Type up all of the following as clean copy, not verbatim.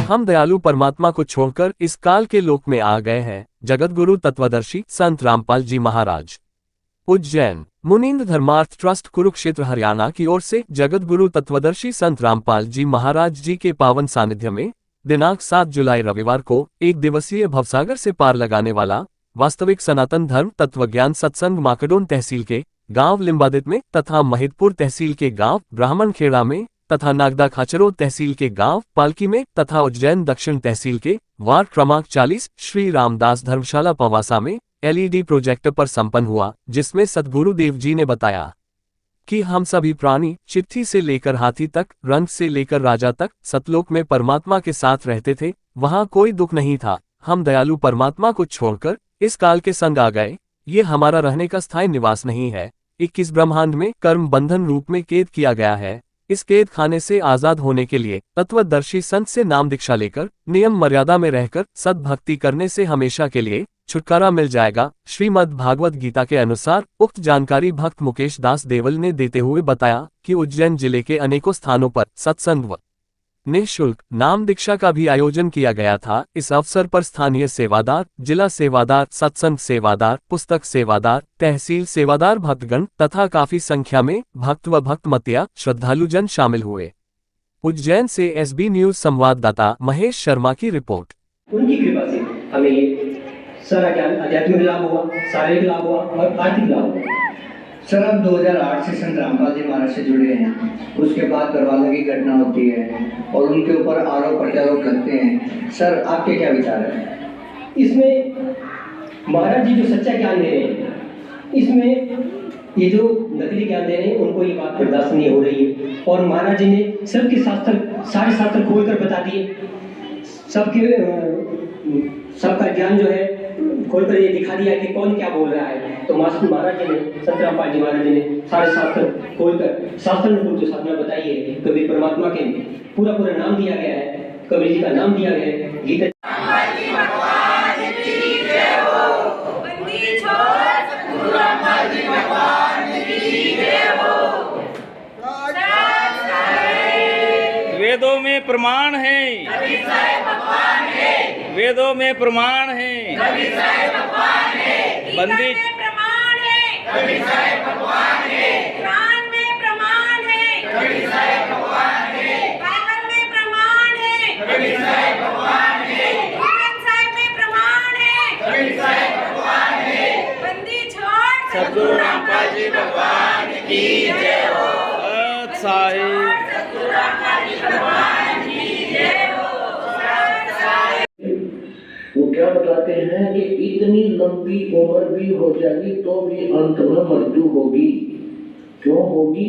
हम दयालु परमात्मा को छोड़कर इस काल के लोक में आ गए हैं। जगतगुरु तत्वदर्शी संत रामपाल जी महाराज। उज्जैन मुनीन्द्र धर्मार्थ ट्रस्ट कुरुक्षेत्र हरियाणा की ओर से जगतगुरु तत्वदर्शी संत रामपाल जी महाराज जी के पावन सानिध्य में दिनांक 7 जुलाई रविवार को एक दिवसीय भवसागर से पार लगाने वाला वास्तविक सनातन धर्म तत्वज्ञान सत्संग माकड़ोन तहसील के गांव लिम्बादित में तथा महिदपुर तहसील के गांव ब्राह्मणखेड़ा में तथा नागदा खाचरो तहसील के गांव पालकी में तथा उज्जैन दक्षिण तहसील के वार्ड क्रमांक 40 श्री रामदास धर्मशाला पवासा में LED प्रोजेक्टर पर संपन्न हुआ, जिसमें सद्गुरुदेव जी ने बताया कि हम सभी प्राणी चिट्ठी से लेकर हाथी तक, रंग से लेकर राजा तक सतलोक में परमात्मा के साथ रहते थे। वहां कोई दुख नहीं था। हम दयालु परमात्मा को छोड़कर इस काल के संग आ गए। ये हमारा रहने का स्थायी निवास नहीं है। 21 ब्रह्मांड में कर्म बंधन रूप में कैद किया गया है। इस कैद खाने से आजाद होने के लिए तत्वदर्शी संत से नाम दीक्षा लेकर नियम मर्यादा में रहकर सद्भक्ति करने से हमेशा के लिए छुटकारा मिल जाएगा। श्रीमद् भागवत गीता के अनुसार उक्त जानकारी भक्त मुकेश दास देवल ने देते हुए बताया कि उज्जैन जिले के अनेकों स्थानों पर सत्संग व निःशुल्क नाम दीक्षा का भी आयोजन किया गया था। इस अवसर पर स्थानीय सेवादार, जिला सेवादार, सत्संग सेवादार, पुस्तक सेवादार, तहसील सेवादार भक्तगण तथा काफी संख्या में भक्त व भक्तमतिया श्रद्धालुजन शामिल हुए। उज्जैन से SB न्यूज संवाददाता महेश शर्मा की रिपोर्ट। उनकी कृपा से हमें सारा ज्ञान आध्यात्मिक लाभ हुआ, शारीरिक लाभ हुआ और आर्थिक लाभ हुआ। सर आप 2008 से संत रामपाल जी महाराज से जुड़े हैं। उसके बाद दरवाजा की घटना होती है और उनके ऊपर आरोप प्रत्यारोप लगते हैं। सर आपके क्या विचार हैं? इसमें महाराज जी जो सच्चा ज्ञान दे रहे हैं, इसमें ये जो नकली ज्ञान दे रहे हैं उनको ये बात बर्दाश्त नहीं हो रही है। और महाराज जी ने सबके शास्त्र, सारे शास्त्र खोल कर बता दिए। सबका ज्ञान जो है खोलकर ये दिखा दिया कि कौन क्या बोल रहा है। तो मास्टर महाराज जी ने, संत रामपाल जी महाराज जी ने सारे शास्त्र खोलकर शास्त्र में जो साधना बताई है, कबीर परमात्मा के पूरा नाम दिया गया है, कबीर जी का नाम दिया गया है। गीता वेदों में प्रमाण है, वेदों में प्रमाण है, बंदी प्रमाण है, भगवान है, कुरान में प्रमाण है, भगवान है, बाइबल में प्रमाण है, भगवान है, कुरान साहिब में प्रमाण है, भगवान है, बंदी छोड़ सद्गुरु रामपाल जी भगवान की जय हो। सद्गुरु रामपाल जी भगवान की जय हो। वो क्या बताते हैं कि इतनी लंबी उम्र भी हो जाएगी तो भी अंत में मृत्यु होगी। क्यों होगी?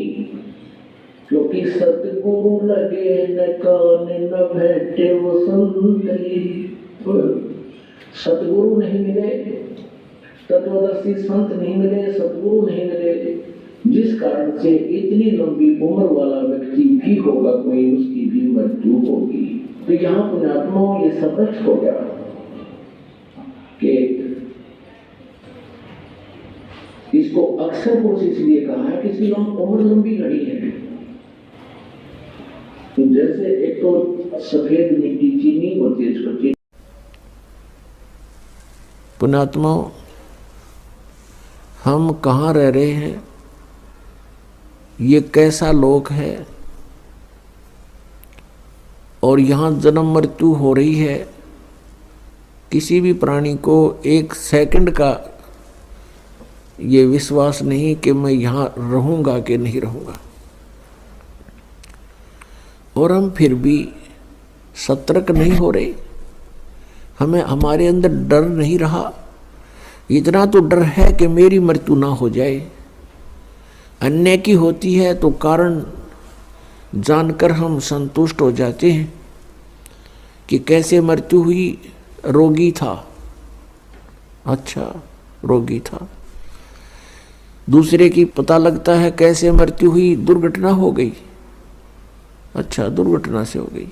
क्योंकि सतगुरु लगे न कान न भेटे वो संतरी। सतगुरु नहीं मिले, तत्वदर्शी संत नहीं मिले, सतगुरु नहीं मिले, जिस कारण से इतनी लंबी उम्र वाला व्यक्ति भी होगा कोई, उसकी भी मृत्यु होगी। तो यहाँ पुण्यात्माओं ये स्पष्ट हो गया कि इसको अक्सर पुरुष इसलिए कहा है कि इसकी उम्र लंबी घड़ी है। तो जैसे एक तो सफेद मिट्टी चीनी होती है, इसको चीनी। पुण्यात्माओं हम कहाँ रह रहे हैं, ये कैसा लोक है और यहाँ जन्म मृत्यु हो रही है। किसी भी प्राणी को एक सेकंड का ये विश्वास नहीं कि मैं यहाँ रहूँगा कि नहीं रहूँगा। और हम फिर भी सतर्क नहीं हो रहे। हमें हमारे अंदर डर नहीं रहा। इतना तो डर है कि मेरी मृत्यु ना हो जाए। अन्य की होती है तो कारण जानकर हम संतुष्ट हो जाते हैं कि कैसे मृत्यु हुई, रोगी था, अच्छा रोगी था। दूसरे की पता लगता है कैसे मृत्यु हुई, दुर्घटना हो गई, अच्छा दुर्घटना से हो गई।